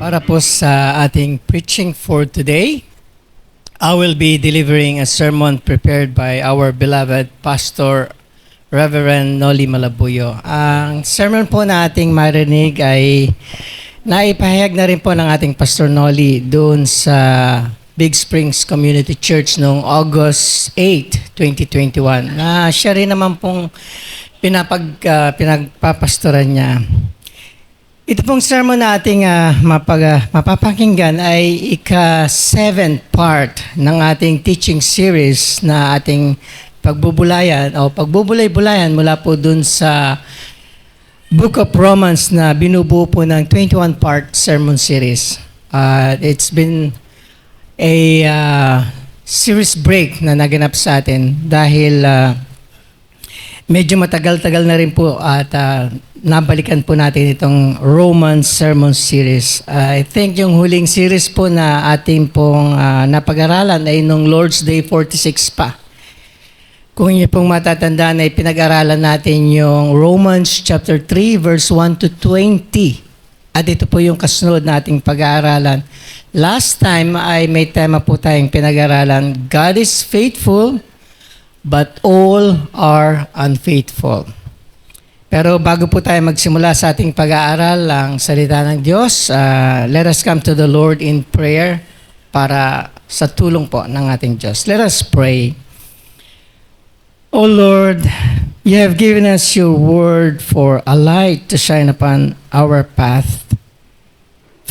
Para po sa ating preaching for today, I will be delivering a sermon prepared by our beloved Pastor Reverend Noli Malabuyo. Ang sermon po na ating marinig ay naipahayag na rin po ng ating Pastor Noli doon sa Big Springs Community Church noong August 8, 2021. Na siya rin naman pong pinagpapastoran niya. Ito pong sermon na ating mapapakinggan ay ika-7th part ng ating teaching series na ating pagbubulayan o pagbubulay-bulayan mula po dun sa Book of Romans na binubuo po ng 21-part sermon series. It's been a series break na naganap sa atin dahil medyo matagal-tagal na rin po at nabalikan po natin itong Romans Sermon Series. I think yung huling series po na ating pong napag-aralan ay nung Lord's Day 46 pa. Kung inyo pong matatandaan ay pinag-aralan natin yung Romans chapter 3 verse 1 to 20. At ito po yung kasunod nating pag-aaralan. Last time ay may tema po tayong pinag-aralan, God is faithful, but all are unfaithful. Pero bago po tayo magsimula sa ating pag-aaral ang salita ng Diyos, let us come to the Lord in prayer para sa tulong po ng ating Diyos. Let us pray. O Lord, you have given us your word for a light to shine upon our path.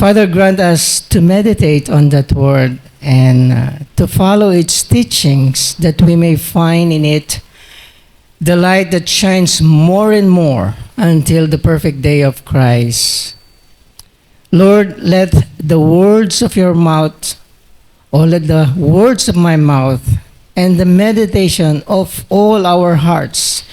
Father, grant us to meditate on that word and to follow its teachings that we may find in it the light that shines more and more until the perfect day of Christ. Lord, let the words of your mouth, or let the words of my mouth, and the meditation of all our hearts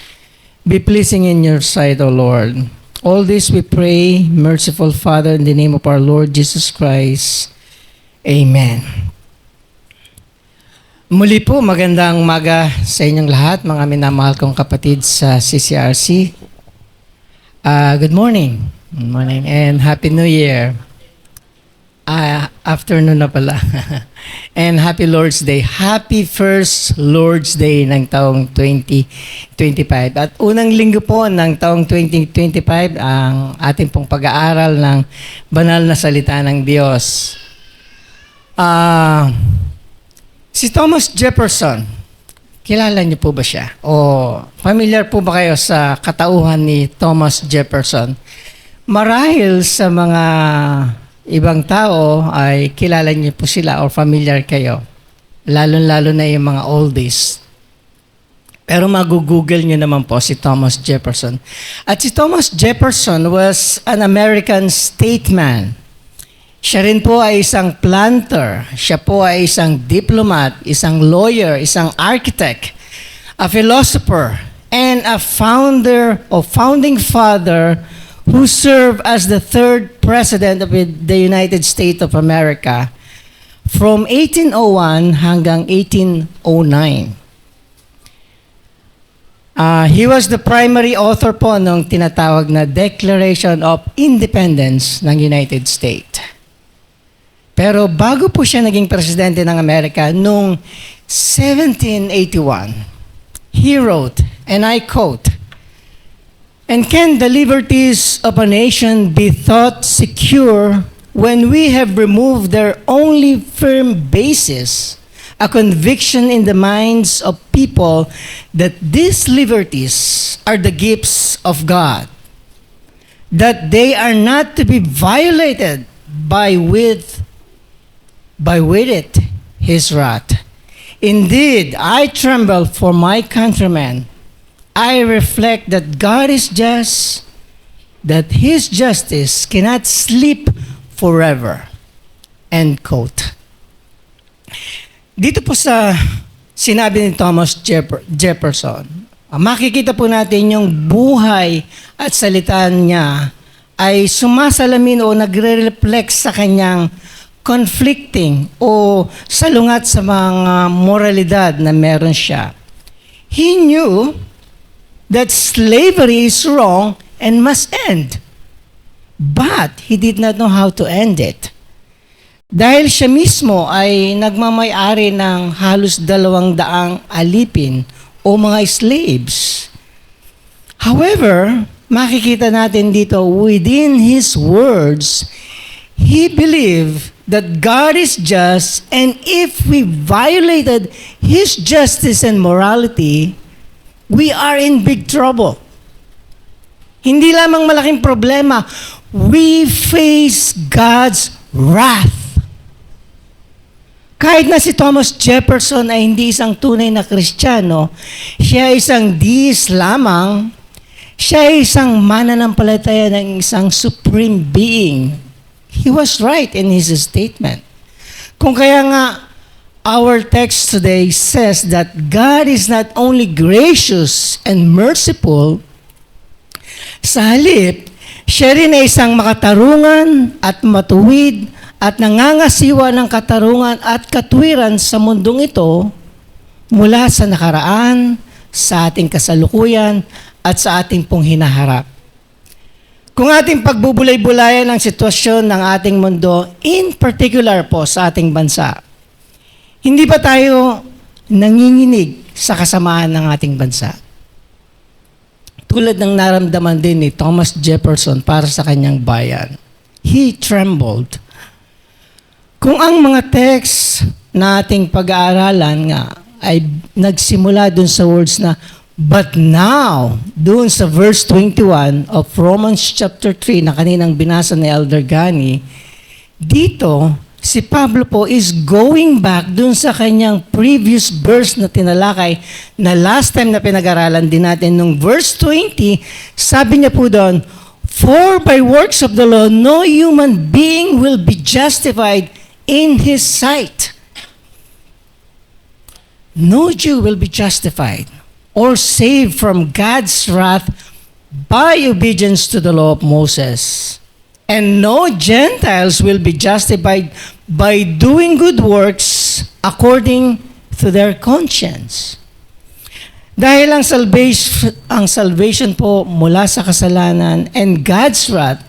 be pleasing in your sight, O Lord. All this we pray, merciful Father, in the name of our Lord Jesus Christ. Amen. Muli po, magandang umaga sa inyong lahat, mga minamahal kong kapatid sa CCRC. Good morning. Good morning and Happy New Year. Afternoon na pala. And Happy Lord's Day. Happy first Lord's Day ng taong 2025. At unang linggo po ng taong 2025, ang ating pong pag-aaral ng banal na salita ng Diyos. Si Thomas Jefferson, kilala niyo po ba siya? O familiar po ba kayo sa katauhan ni Thomas Jefferson? Marahil sa mga ibang tao ay kilala niyo po sila o familiar kayo. Lalo-lalo na yung mga oldies. Pero mag-google niyo naman po si Thomas Jefferson. At si Thomas Jefferson was an American statesman. Siya rin po ay isang planter, siya po ay isang diplomat, isang lawyer, isang architect, a philosopher, and a founder or founding father who served as the third president of the United States of America from 1801 hanggang 1809. He was the primary author po ng tinatawag na Declaration of Independence ng United States. Pero bago po siya naging presidente ng Amerika noong 1781, he wrote, and I quote, "And can the liberties of a nation be thought secure when we have removed their only firm basis, a conviction in the minds of people that these liberties are the gifts of God, that they are not to be violated by with it his wrath. Indeed, I tremble for my countrymen. I reflect that God is just, that his justice cannot sleep forever." End quote. Dito po sa sinabi ni Thomas Jefferson, makikita po natin yung buhay at salita niya ay sumasalamin o nagre-reflect sa kanyang conflicting o salungat sa mga moralidad na meron siya. He knew that slavery is wrong and must end. But he did not know how to end it. Dahil siya mismo ay nagmamay-ari ng halos 200 alipin o mga slaves. However, makikita natin dito within his words, he believed that God is just, and if we violated his justice and morality, we are in big trouble. Hindi lamang malaking problema, we face God's wrath. Kahit na si Thomas Jefferson ay hindi isang tunay na Kristiyano, siya ay isang deist lamang, siya ay isang mananampalataya ng isang supreme being. He was right in his statement. Kung kaya nga, our text today says that God is not only gracious and merciful, sa halip, siya rin ay isang makatarungan at matuwid at nangangasiwa ng katarungan at katwiran sa mundong ito mula sa nakaraan, sa ating kasalukuyan, at sa ating pong hinaharap. Kung ating pagbubulay-bulayan ang sitwasyon ng ating mundo, in particular po sa ating bansa, hindi ba tayo nanginginig sa kasamaan ng ating bansa? Tulad ng naramdaman din ni Thomas Jefferson para sa kanyang bayan. He trembled. Kung ang mga text na ating pag-aaralan nga ay nagsimula dun sa words na, but now, dun sa verse 21 of Romans chapter 3 na kaninang binasa ni Elder Gani, dito, si Pablo po is going back dun sa kanyang previous verse na tinalakay na last time na pinag-aralan din natin. Nung verse 20, sabi niya po doon, for by works of the law, no human being will be justified in his sight. No Jew will be justified or saved from God's wrath by obedience to the law of Moses. And no Gentiles will be justified by doing good works according to their conscience. Dahil ang salvation po mula sa kasalanan and God's wrath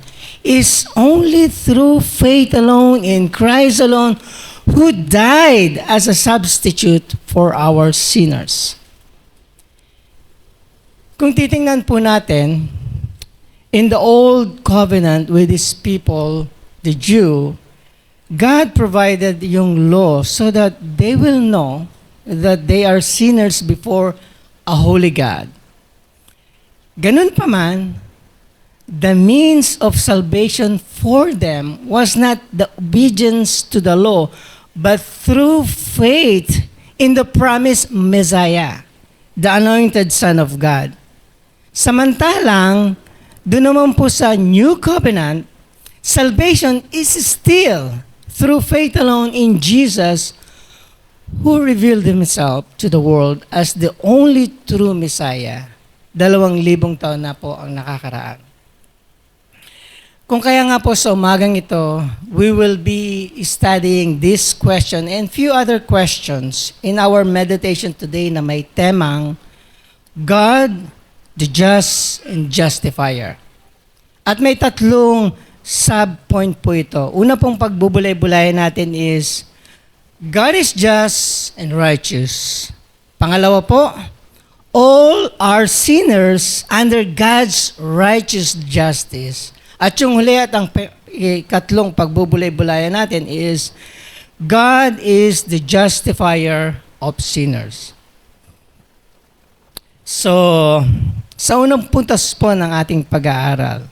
is only through faith alone in Christ alone, who died as a substitute for our sinners. Kung titingnan po natin, in the old covenant with his people, the Jew, God provided yung law so that they will know that they are sinners before a holy God. Ganun pa man, the means of salvation for them was not the obedience to the law, but through faith in the promised Messiah, the anointed Son of God. Samantalang, doon naman po sa New Covenant, salvation is still through faith alone in Jesus, who revealed himself to the world as the only true Messiah. 2,000 taon na po ang nakakaraan. Kung kaya nga po sa umagang ito, we will be studying this question and few other questions in our meditation today na may temang God, the Just and Justifier. At may 3 sub-point po ito. Una pong pagbubulay-bulayan natin is God is just and righteous. Pangalawa po, all are sinners under God's righteous justice. At yung huli at ang 3 pagbubulay-bulayan natin is God is the justifier of sinners. So, sa unang puntos po ng ating pag-aaral,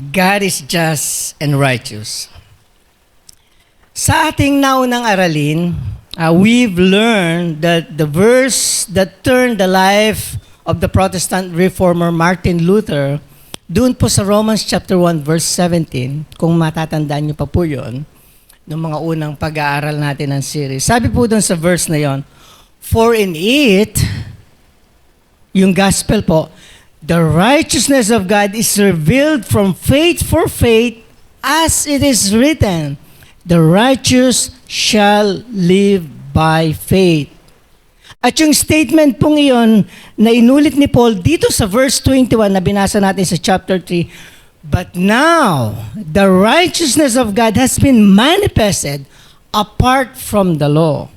God is just and righteous. Sa ating naunang aralin, we've learned that the verse that turned the life of the Protestant reformer Martin Luther, doon po sa Romans chapter 1 verse 17, kung matatandaan niyo pa po yun, ng mga unang pag-aaral natin ng series. Sabi po doon sa verse na yon, for in it, yung gospel po, the righteousness of God is revealed from faith for faith, as it is written, the righteous shall live by faith. At yung statement pong iyon na inulit ni Paul dito sa verse 21 na binasa natin sa chapter 3, But now, the righteousness of God has been manifested apart from the law.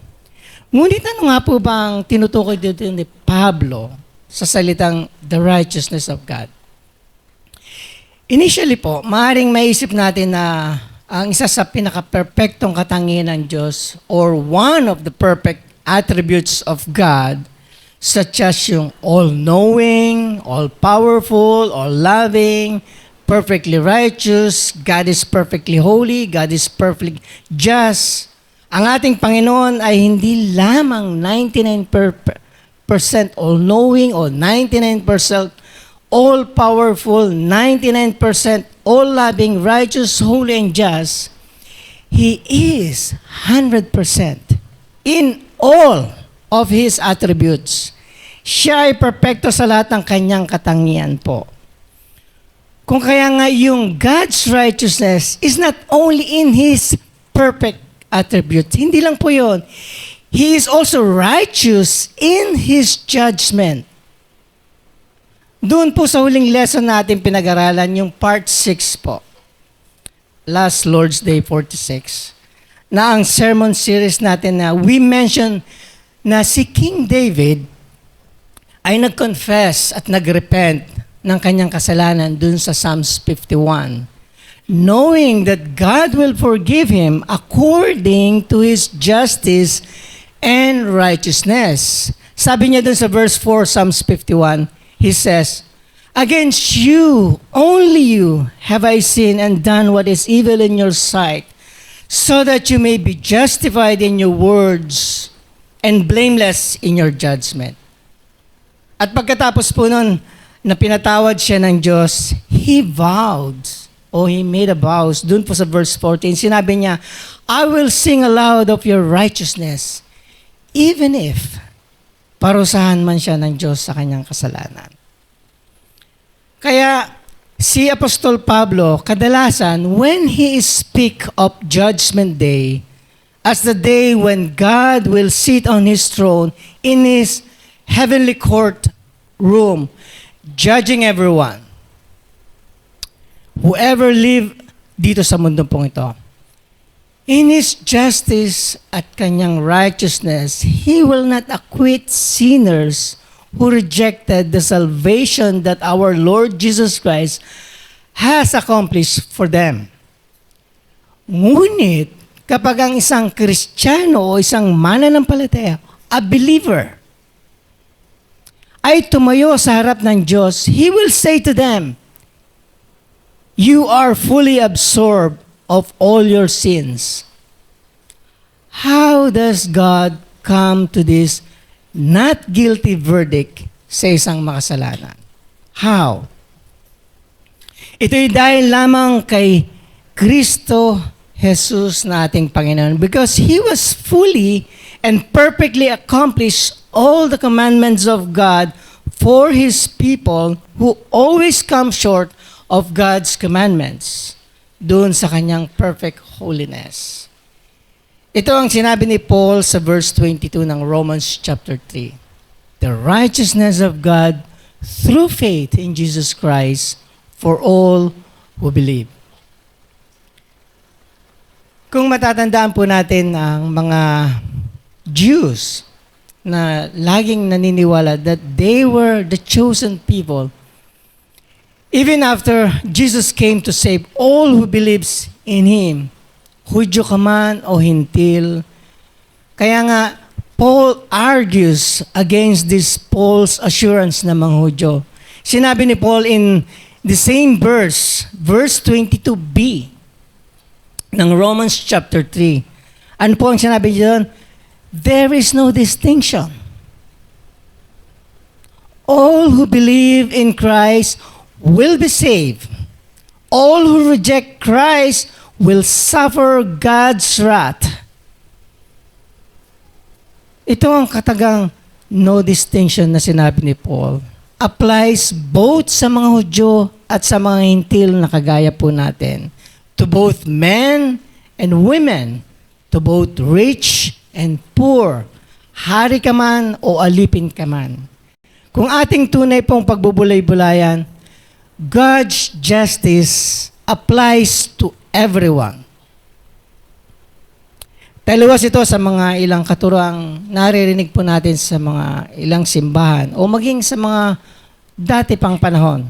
Ngunit ano nga po bang tinutukoy dito ni Pablo sa salitang the righteousness of God? Initially po, maaaring maisip natin na ang isa sa pinaka-perfectong katangian ng Diyos or one of the perfect attributes of God, such as yung all-knowing, all-powerful, all-loving, perfectly righteous, God is perfectly holy, God is perfectly just. Ang ating Panginoon ay hindi lamang 99% all-knowing o 99% all-powerful, 99% all-loving, righteous, holy, and just. He is 100% in all of His attributes. Siya ay perfecto sa lahat ng kanyang katangian po. Kung kaya nga yung God's righteousness is not only in His perfect attributes. Hindi lang po yun. He is also righteous in His judgment. Doon po sa huling lesson natin pinag-aralan yung part 6 po. Last Lord's Day 46. Na ang sermon series natin na we mentioned na si King David ay nag-confess at nag-repent ng kanyang kasalanan dun sa Psalms 51. Knowing that God will forgive him according to His justice and righteousness. Sabi niya dun sa verse 4, Psalms 51, He says, against you, only you, have I sinned and done what is evil in your sight, so that you may be justified in your words and blameless in your judgment. At pagkatapos po nun, na pinatawad siya ng Diyos, He vowed, o He made a vows, dun po sa verse 14, sinabi niya, I will sing aloud of your righteousness, even if parusahan man siya ng Diyos sa kanyang kasalanan. Kaya si Apostol Pablo, kadalasan, when he speak of Judgment Day, as the day when God will sit on His throne in His heavenly court room, judging everyone, whoever live dito sa mundo pong ito, in His justice at kanyang righteousness, He will not acquit sinners who rejected the salvation that our Lord Jesus Christ has accomplished for them. Ngunit, kapag ang isang Kristiyano o isang mananampalataya, a believer, ay tumayo sa harap ng Diyos, He will say to them, you are fully absorbed of all your sins. How does God come to this not guilty verdict sa isang makasalanan? How? Ito'y dahil lamang kay Kristo Jesus na ating Panginoon, because He was fully and perfectly accomplished all the commandments of God for His people who always come short of God's commandments, doon sa kanyang perfect holiness. Ito ang sinabi ni Paul sa verse 22 ng Romans chapter 3. The righteousness of God through faith in Jesus Christ for all who believe. Kung matatandaan po natin ang mga Jews na laging naniniwala that they were the chosen people, even after Jesus came to save all who believes in Him, Hudyo ka man o Hintil. Kaya nga, Paul argues against this false assurance ng mga Hudyo. Sinabi ni Paul in the same verse 22b ng Romans chapter 3. Ano po ang sinabi niya doon? There is no distinction. All who believe in Christ will be saved. All who reject Christ will suffer God's wrath. Ito ang katagang no distinction na sinabi ni Paul. Applies both sa mga Hudyo at sa mga Hintil na kagaya po natin. To both men and women. To both rich and poor. Hari ka man o alipin ka man. Kung ating tunay pong pagbubulay-bulayan, God's justice applies to everyone. Taliwas ito sa mga ilang katuroang naririnig po natin sa mga ilang simbahan o maging sa mga dati pang panahon.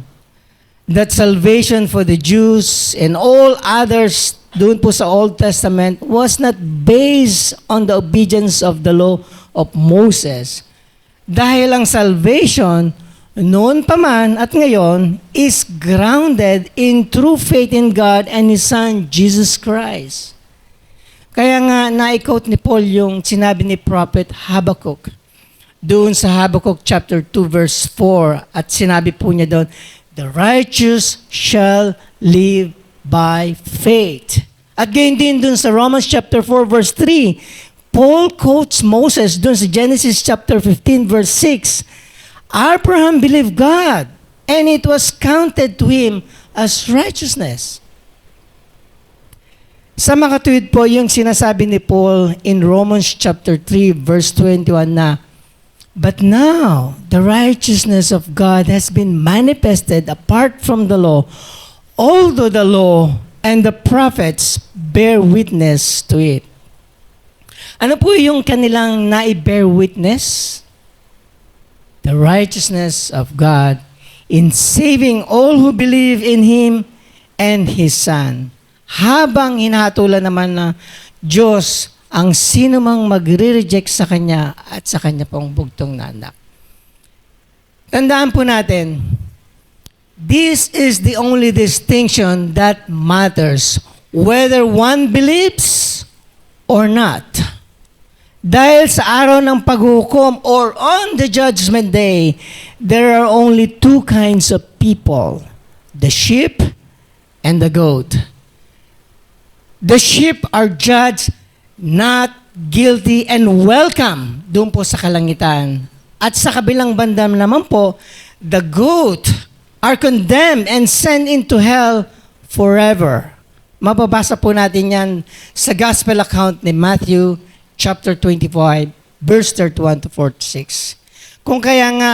That salvation for the Jews and all others doon po sa Old Testament was not based on the obedience of the law of Moses. Dahil ang salvation noon pa man at ngayon is grounded in true faith in God and His Son, Jesus Christ. Kaya nga na-quote ni Paul yung sinabi ni Prophet Habakkuk doon sa Habakkuk chapter 2 verse 4 at sinabi po niya doon, the righteous shall live by faith. At gayon din doon sa Romans chapter 4 verse 3, Paul quotes Moses doon sa Genesis chapter 15 verse 6, Abraham believed God and it was counted to him as righteousness. Sa makatuwid po yung sinasabi ni Paul in Romans chapter 3 verse 21 na, but now the righteousness of God has been manifested apart from the law, although the law and the prophets bear witness to it. Ano po yung kanilang nai-bear witness? The righteousness of God in saving all who believe in Him and His Son. Habang hinahatulan naman na Diyos ang sino mang magre-reject sa Kanya at sa Kanya pong bugtong na anak. Tandaan po natin, this is the only distinction that matters, whether one believes or not. Dahil sa araw ng paghukom or on the judgment day, there are only two kinds of people, the sheep and the goat. The sheep are judged not guilty and welcome doon po sa kalangitan. At sa kabilang banda naman po, the goat are condemned and sent into hell forever. Mababasa po natin yan sa gospel account ni Matthew chapter 25, verse 31 to 46. Kung kaya nga,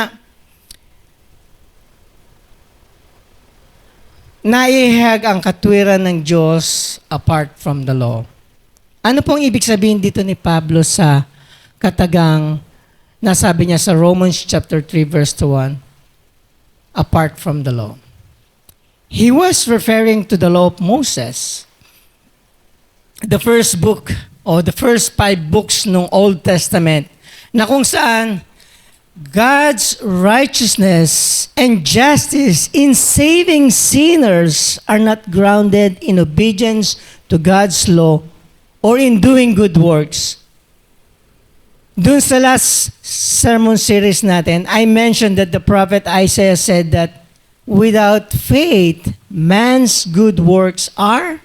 naihag ang katwiran ng Diyos apart from the law. Ano pong ibig sabihin dito ni Pablo sa katagang nasabi niya sa Romans chapter 3 verse 1, apart from the law? He was referring to the law of Moses, the first book o the first 5 books ng Old Testament, na kung saan God's righteousness and justice in saving sinners are not grounded in obedience to God's law or in doing good works. Doon sa last sermon series natin, I mentioned that the prophet Isaiah said that without faith, man's good works are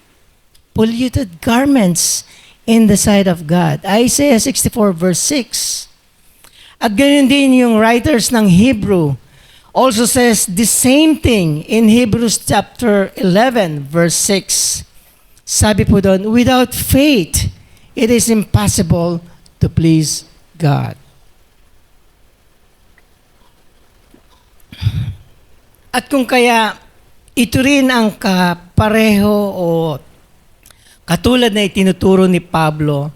polluted garments in the sight of God. Isaiah 64 verse 6. At ganyan din yung writers ng Hebrew also says the same thing in Hebrews chapter 11 verse 6. Sabi po doon, without faith, it is impossible to please God. At kung kaya ito rin ang kapareho o katulad na itinuturo ni Pablo,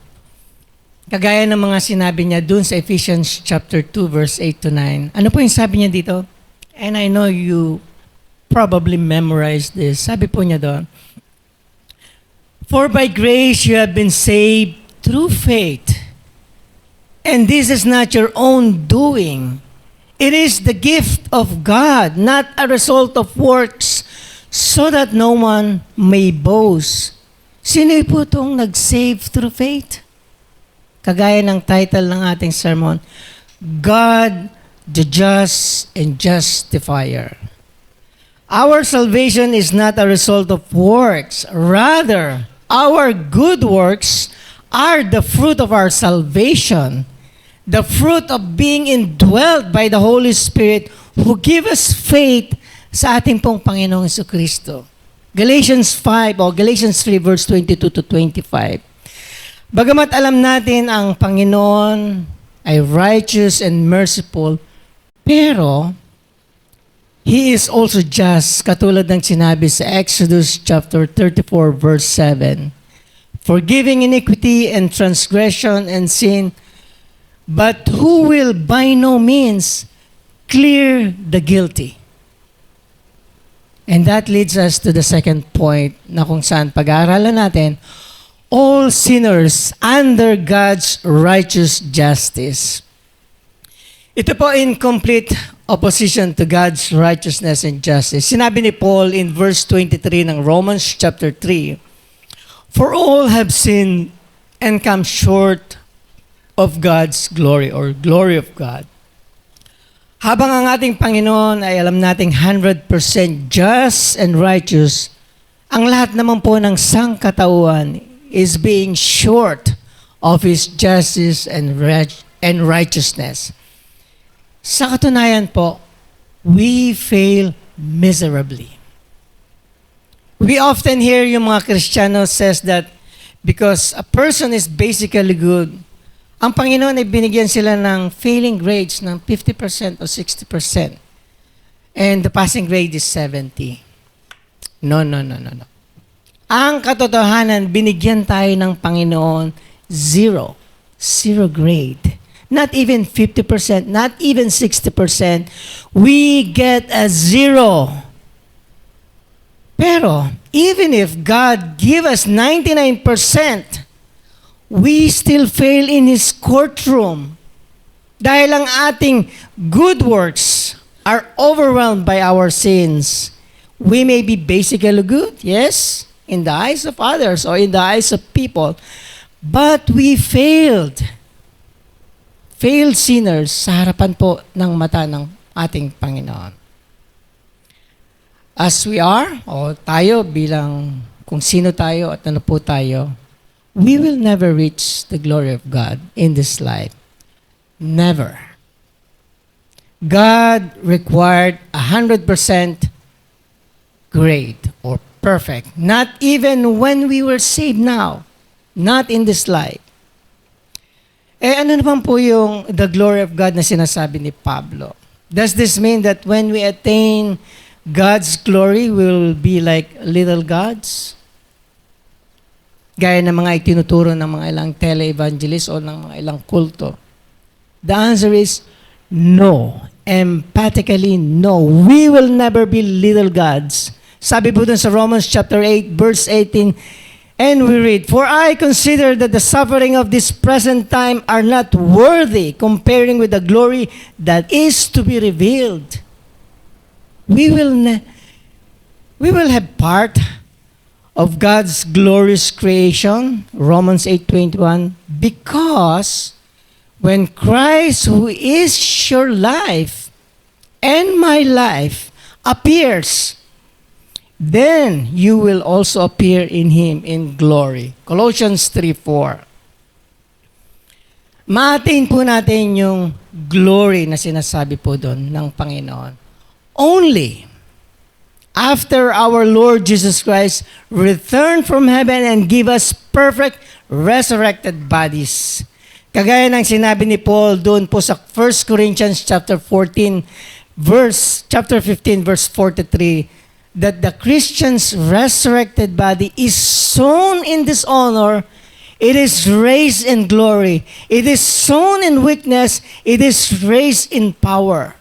kagaya ng mga sinabi niya dun sa Ephesians chapter 2 verse 8 to 9. Ano po yung sabi niya dito? And I know you probably memorized this. Sabi po niya doon, for by grace you have been saved through faith. And this is not your own doing. It is the gift of God, not a result of works, so that no one may boast. Sino po itong nag-save through faith? Kagaya ng title ng ating sermon, God, the Just and Justifier. Our salvation is not a result of works. Rather, our good works are the fruit of our salvation, the fruit of being indwelt by the Holy Spirit who give us faith sa ating pong Panginoong Jesucristo. Galatians 5 o Galatians 3 verse 22 to 25. Bagamat alam natin ang Panginoon ay righteous and merciful, pero He is also just, katulad ng sinabi sa Exodus chapter 34 verse 7, forgiving iniquity and transgression and sin, but who will by no means clear the guilty. And that leads us to the second point na kung saan pag-aaralan natin, all sinners under God's righteous justice. Ito po in complete opposition to God's righteousness and justice. Sinabi ni Paul in verse 23 ng Romans chapter 3, for all have sinned and come short of God's glory or glory of God. Habang ang ating Panginoon ay alam nating 100% just and righteous, ang lahat naman po ng sangkatauhan is being short of His justice and righteousness. Sa katunayan po, we fail miserably. We often hear yung mga Kristiyano says that because a person is basically good, ang Panginoon ay binigyan sila ng failing grades ng 50% o 60%. And the passing grade is 70. No. Ang katotohanan, binigyan tayo ng Panginoon zero grade. Not even 50%, not even 60%. We get a zero. Pero, even if God give us 99%, we still fail in His courtroom. Dahil ang ating good works are overwhelmed by our sins. We may be basically good, yes, in the eyes of others or in the eyes of people, but we failed sinners sa harapan po ng mata ng ating Panginoon. As we are, o tayo bilang kung sino tayo at ano po tayo, we will never reach the glory of God in this life. Never. God required 100% great or perfect. Not even when we were saved now. Not in this life. Ano naman po yung the glory of God na sinasabi ni Pablo? Does this mean that when we attain God's glory, we will be like little gods? Gaya ng mga itinuturo ng mga ilang tele-evangelists o ng mga ilang kulto. The answer is no. Emphatically no. We will never be little gods. Sabi po dun sa Romans chapter 8, verse 18, and we read, for I consider that the suffering of this present time are not worthy comparing with the glory that is to be revealed. We will have part of God's glorious creation, Romans 8:21, because when Christ, who is your life and my life, appears, then you will also appear in Him in glory. Colossians 3:4. Ma-attain po natin yung glory na sinasabi po doon ng Panginoon. Only after our Lord Jesus Christ returned from heaven and give us perfect resurrected bodies. Kagaya ng sinabi ni Paul doon po sa 1 Corinthians chapter 15 verse 43, that the Christian's resurrected body is sown in dishonor, it is raised in glory. It is sown in weakness, it is raised in power.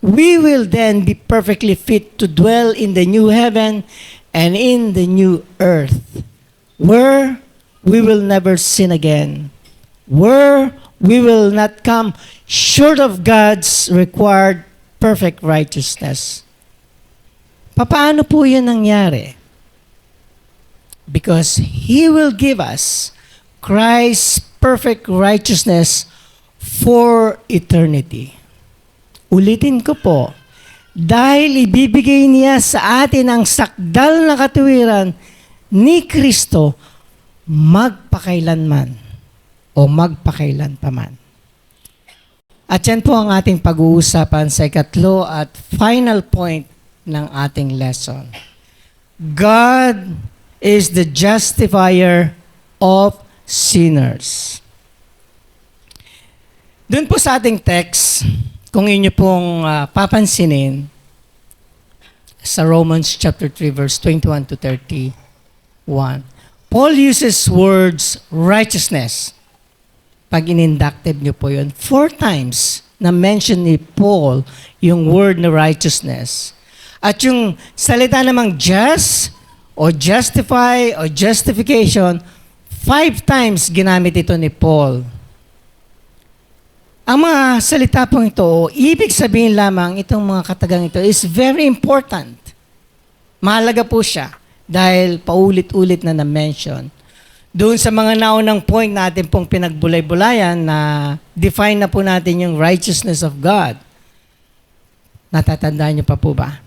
We will then be perfectly fit to dwell in the new heaven and in the new earth, where we will never sin again, where we will not come short of God's required perfect righteousness. Paano po yun nangyari? Because He will give us Christ's perfect righteousness for eternity. Ulitin ko po, dahil ibibigay niya sa atin ang sakdal na katuwiran ni Kristo magpakailanman o magpakailan paman. At yan po ang ating pag-uusapan sa ikatlo at final point ng ating lesson. God is the justifier of sinners. Doon po sa ating text, kung inyo pong papansinin, sa Romans chapter 3 verse 21 to 31. Paul uses words righteousness. Pag in-inductive niyo po yun, 4 times na mention ni Paul yung word na righteousness. At yung salita namang just, o justify, o justification, 5 times ginamit ito ni Paul. Ang mga salita pong ito, ibig sabihin lamang itong mga katagang ito is very important. Mahalaga po siya dahil paulit-ulit na na-mention. Doon sa mga naunang point natin pong pinagbulay-bulayan na define na po natin yung righteousness of God. Natatandaan niyo pa po ba?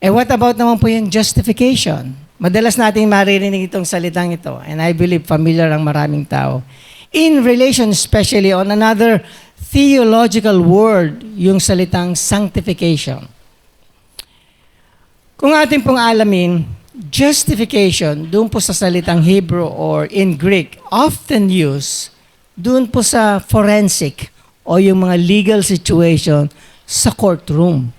What about naman po yung justification? Madalas natin maririnig itong salitang ito, and I believe familiar ang maraming tao. In relation especially on another theological word, yung salitang sanctification. Kung atin pong alamin, justification, doon po sa salitang Hebrew or in Greek, often used doon po sa forensic o yung mga legal situation sa courtroom.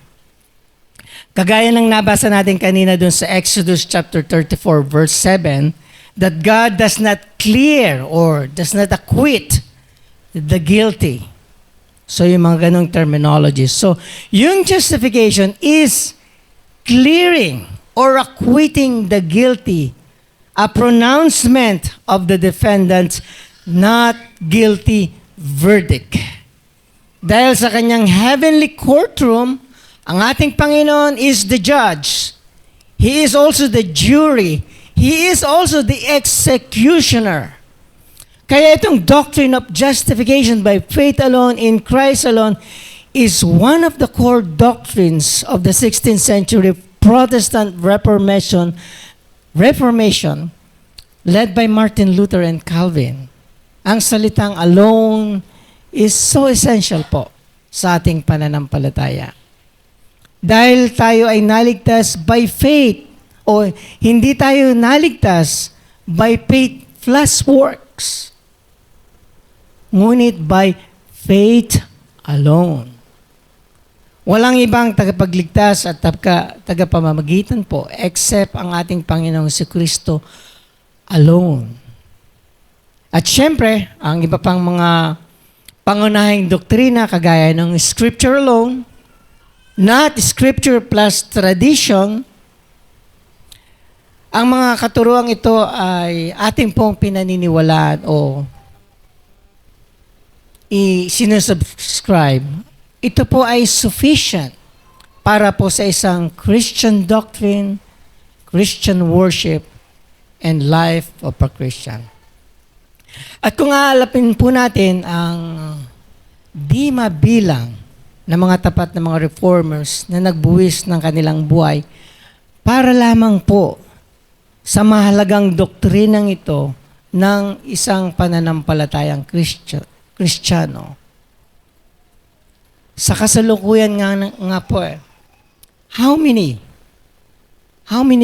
Kagaya ng nabasa natin kanina doon sa Exodus chapter 34 verse 7, that God does not clear or does not acquit the guilty. So yung mga ganong terminology. So yung justification is clearing or acquitting the guilty, a pronouncement of the defendant's not guilty verdict. Dahil sa kanyang heavenly courtroom, ang ating Panginoon is the judge. He is also the jury. He is also the executioner. Kaya itong doctrine of justification by faith alone in Christ alone is one of the core doctrines of the 16th century Protestant Reformation led by Martin Luther and Calvin. Ang salitang alone is so essential po sa ating pananampalataya. Dahil tayo ay naligtas by faith o hindi tayo naligtas by faith plus works, ngunit by faith alone. Walang ibang tagapagligtas at tagapamamagitan po except ang ating Panginoong si Kristo alone. At syempre, ang iba pang mga pangunahing doktrina kagaya ng Scripture alone, not Scripture plus tradition, ang mga katuruang ito ay ating pong pinaniniwalaan o sinusubscribe. Ito po ay sufficient para po sa isang Christian doctrine, Christian worship, and life of a Christian. At kung aalapin po natin ang di mabilang na mga tapat na mga reformers na nagbuwis ng kanilang buhay para lamang po sa mahalagang doktrinang ito ng isang pananampalatayang Kristiyano. Sa kasalukuyan nga po how many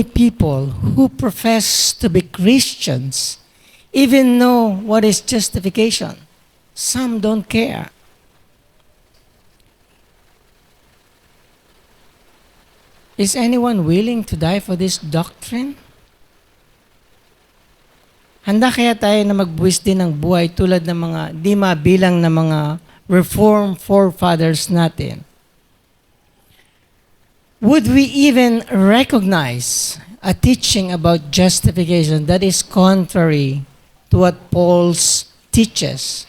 people who profess to be Christians even know what is justification? Some don't care. Is anyone willing to die for this doctrine? Handa kaya tayo na magbuwis din ng buhay tulad ng mga di mabilang na mga Reformed forefathers natin? Would we even recognize a teaching about justification that is contrary to what Paul teaches?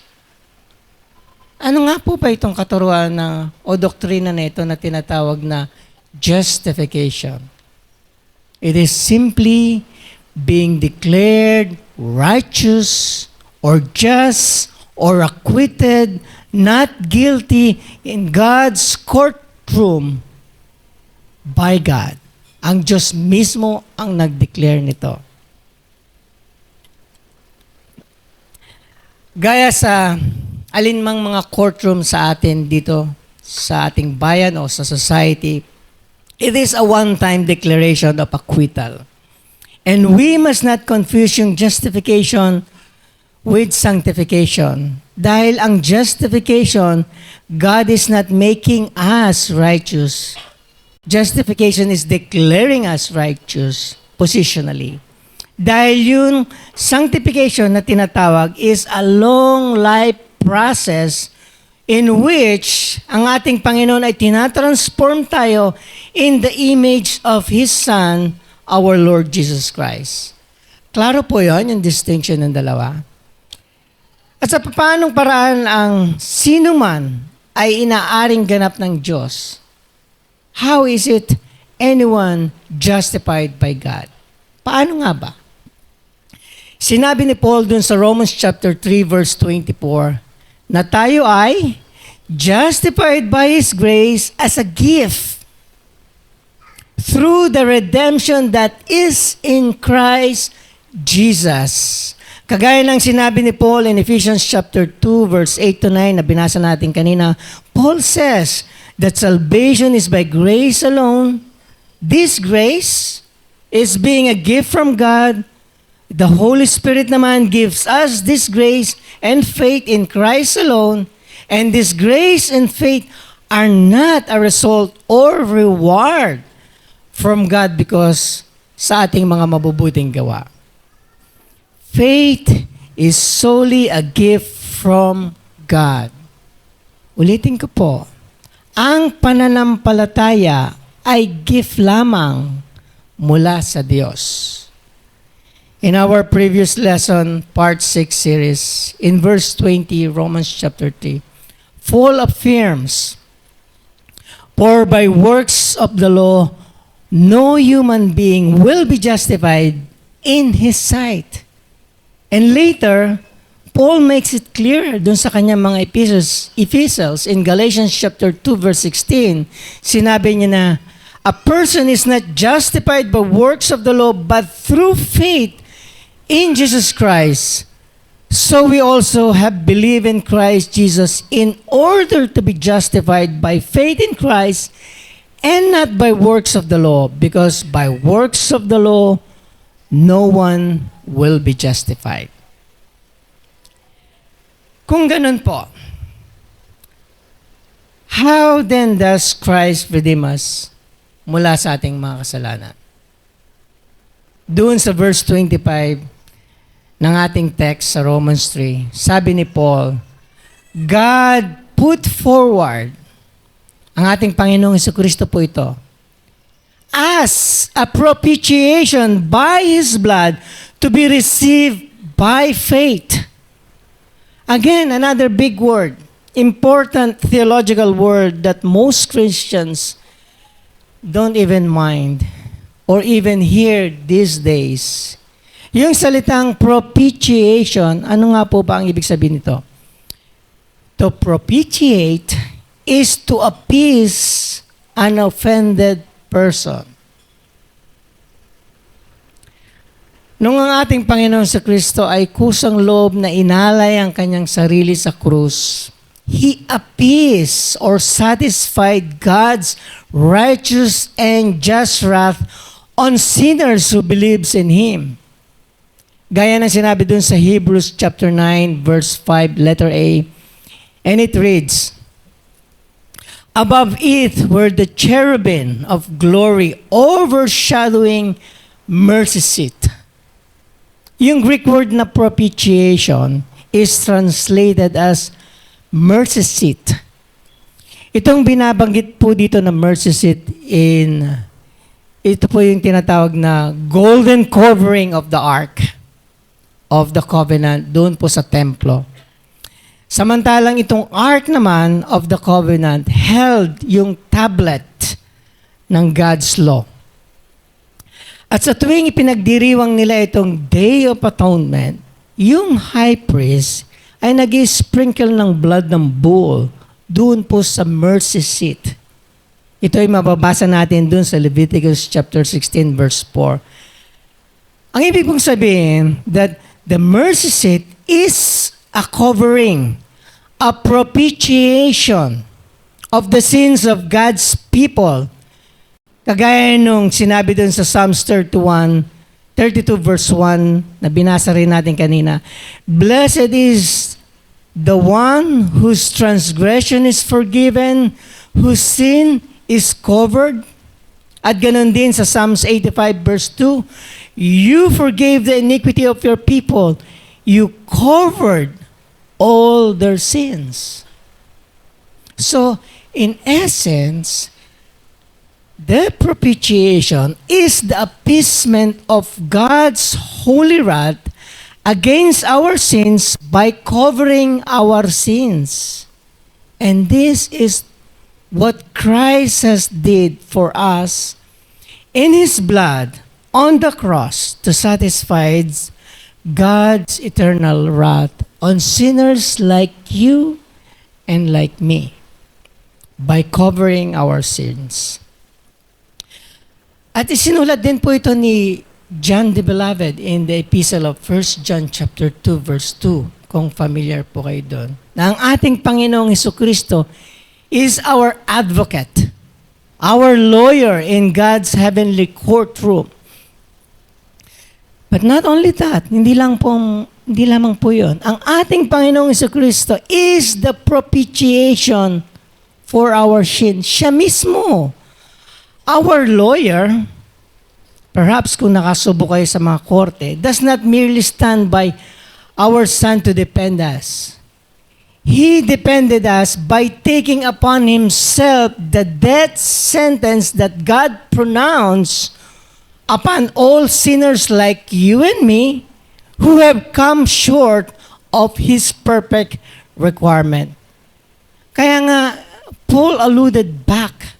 Ano nga po ba itong katuruan o doktrina na ito na tinatawag na justification? It is simply being declared righteous or just or acquitted, not guilty in God's courtroom by God. Ang Diyos mismo ang nag-declare nito. Gaya sa alinmang mga courtroom sa atin dito, sa ating bayan o sa society, it is a one-time declaration of acquittal. And we must not confuse yung justification with sanctification. Dahil ang justification, God is not making us righteous. Justification is declaring us righteous positionally. Dahil yung sanctification na tinatawag is a long life process in which ang ating Panginoon ay tinatransform tayo in the image of His Son, our Lord Jesus Christ. Klaro po yun, yung distinction ng dalawa. At sa paanong paraan ang sino man ay inaaring ganap ng Diyos? How is it anyone justified by God? Paano nga ba? Sinabi ni Paul dun sa Romans chapter 3 verse 24 na tayo ay justified by His grace as a gift through the redemption that is in Christ Jesus. Kagaya ng sinabi ni Paul in Ephesians chapter 2 verse 8 to 9 na binasa natin kanina, Paul says that salvation is by grace alone. This grace is being a gift from God. The Holy Spirit naman gives us this grace and faith in Christ alone. And this grace and faith are not a result or reward from God because sa ating mga mabubuting gawa. Faith is solely a gift from God. Ulitin ko po, ang pananampalataya ay gift lamang mula sa Diyos. In our previous lesson, part 6 series, in verse 20, Romans chapter 3, Paul affirms, "For by works of the law, no human being will be justified in his sight." And later, Paul makes it clear dun sa kanyang mga epistles in Galatians chapter 2 verse 16. Sinabi niya na, "A person is not justified by works of the law, but through faith in Jesus Christ. So we also have believed in Christ Jesus in order to be justified by faith in Christ and not by works of the law, because by works of the law, no one will be justified." Kung ganun po, how then does Christ redeem us mula sa ating mga kasalanan? Doon sa verse 25 ng ating text sa Romans 3, sabi ni Paul, God put forward, ang ating Panginoong Jesucristo po ito, as a propitiation by His blood to be received by faith. Again, another big word, important theological word that most Christians don't even mind or even hear these days. Yung salitang propitiation, ano nga po ba ang ibig sabihin nito? To propitiate is to appease an offended person. Nung ang ating Panginoon sa Kristo ay kusang loob na inalay ang kanyang sarili sa krus, He appeased or satisfied God's righteous and just wrath on sinners who believes in Him. Gaya ng sinabi dun sa Hebrews chapter 9 verse 5 letter A, and it reads, "Above it were the cherubim of glory overshadowing mercy seat." Yung Greek word na propitiation is translated as mercy seat. Itong binabanggit po dito na mercy seat ito po yung tinatawag na golden covering of the ark of the covenant doon po sa templo. Samantalang itong ark naman of the covenant held yung tablet ng God's law. At sa tuwing ipinagdiriwang nila itong Day of Atonement, yung high priest ay nag-sprinkle ng blood ng bull doon po sa mercy seat. Ito ay mababasa natin doon sa Leviticus chapter 16 verse 4. Ang ibig pong sabihin that the mercy seat is a covering, a propitiation of the sins of God's people. Kagaya nung sinabi dun sa Psalms 32 verse 1 na binasa rin natin kanina, "Blessed is the one whose transgression is forgiven, whose sin is covered." At ganun din sa Psalms 85 verse 2, you forgave the iniquity of your people. You covered all their sins. So, in essence, the propitiation is the appeasement of God's holy wrath against our sins by covering our sins. And this is what Christ has did for us in His blood on the cross to satisfy God's eternal wrath on sinners like you and like me by covering our sins. At isinulat din po ito ni John the Beloved in the epistle of 1 John chapter 2 verse 2, kung familiar po kayo doon, na ang ating Panginoong Hesukristo is our advocate, our lawyer in God's heavenly courtroom. But not only that, hindi lamang po yun. Ang ating Panginoong Hesukristo is the propitiation for our sins. Siya mismo. Our lawyer, perhaps kung nakasubo kayo sa mga korte, does not merely stand by our son to defend us. He defended us by taking upon Himself the death sentence that God pronounced upon all sinners like you and me who have come short of His perfect requirement. Kaya nga, Paul alluded back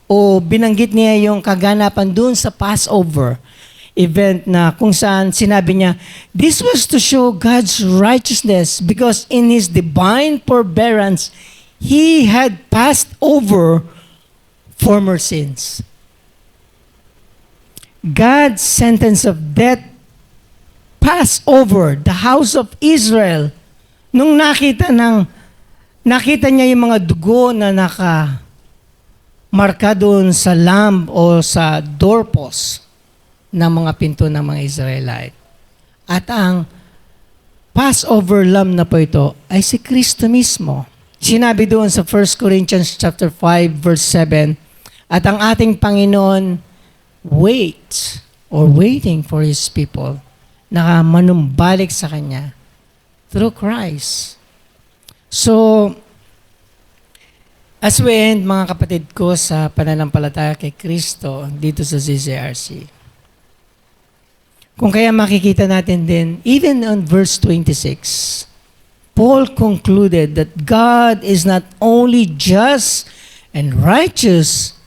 o binanggit niya yung kaganapan dun sa Passover event na kung saan sinabi niya, this was to show God's righteousness because in His divine forbearance, He had passed over former sins. God's sentence of death passed over the house of Israel nung nakita niya yung mga dugo na marka doon sa lamb o sa doorpost ng mga pinto ng mga Israelite. At ang Passover lamb na po ito ay si Kristo mismo. Sinabi doon sa 1 Corinthians chapter 5 verse 7, at ang ating Panginoon waiting for His people na manumbalik sa Kanya through Christ. So, as we end, mga kapatid ko, sa pananampalataya kay Kristo dito sa ZZRC, kung kaya makikita natin din, even on verse 26, Paul concluded that God is not only just and righteous,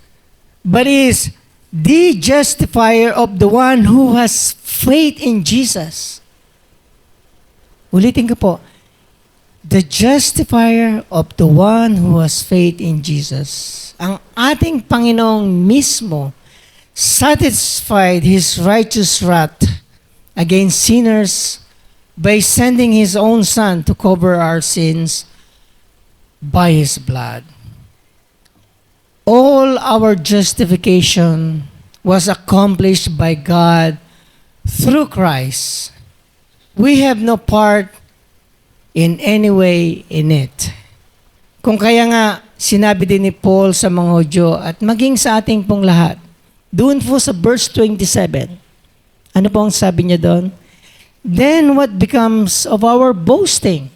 but is the justifier of the one who has faith in Jesus. Ulitin ko po, the justifier of the one who has faith in Jesus. Ang ating Panginoong mismo satisfied His righteous wrath against sinners by sending His own Son to cover our sins by His blood. All our justification was accomplished by God through Christ. We have no part in any way in it. Kung kaya nga, sinabi din ni Paul sa mga Hudyo at maging sa ating pong lahat, doon po sa verse 27, ano po ang sabi niya doon? Then what becomes of our boasting?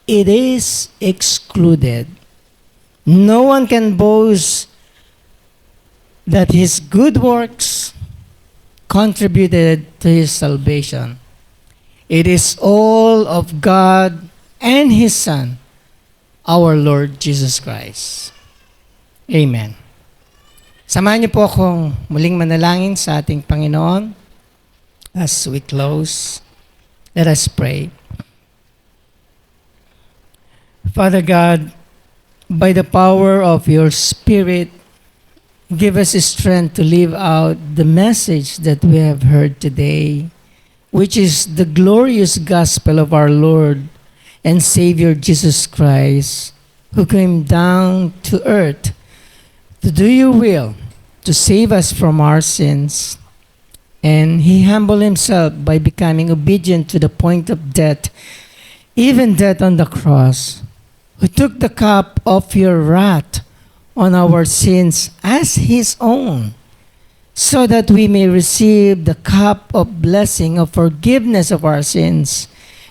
It is excluded. No one can boast that his good works contributed to his salvation. It is all of God and His Son, our Lord Jesus Christ. Amen. Samahan niyo po akong muling manalangin sa ating Panginoon as we close. Let us pray. Father God, by the power of your Spirit, give us strength to live out the message that we have heard today, which is the glorious gospel of our Lord and Savior Jesus Christ, who came down to earth to do your will, to save us from our sins. And He humbled Himself by becoming obedient to the point of death, even death on the cross, who took the cup of your wrath on our sins as His own, so that we may receive the cup of blessing of forgiveness of our sins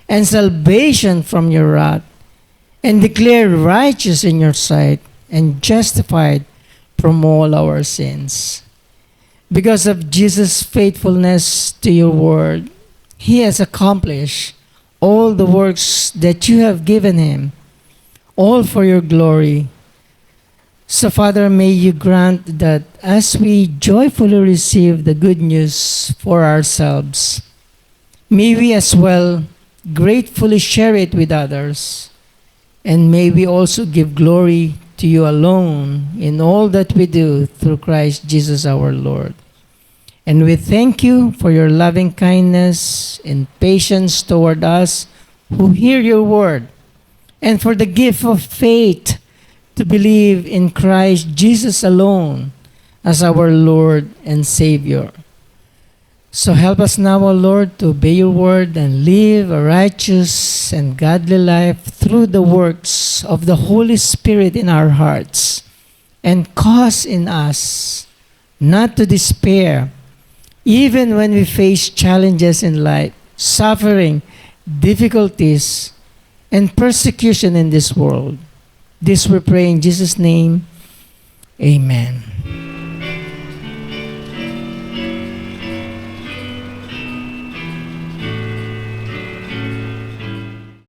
and salvation from your wrath, and declared righteous in your sight and justified from all our sins. Because of Jesus' faithfulness to your word, He has accomplished all the works that you have given Him, all for your glory. So, Father, may you grant that as we joyfully receive the good news for ourselves, may we as well gratefully share it with others, and may we also give glory to you alone in all that we do through Christ Jesus our Lord. And we thank you for your loving kindness and patience toward us who hear your word, and for the gift of faith to believe in Christ Jesus alone as our Lord and Savior. So help us now, O Lord, to obey your word and live a righteous and godly life through the works of the Holy Spirit in our hearts, and cause in us not to despair even when we face challenges in life, suffering, difficulties, and persecution in this world. This we pray in Jesus' name. Amen.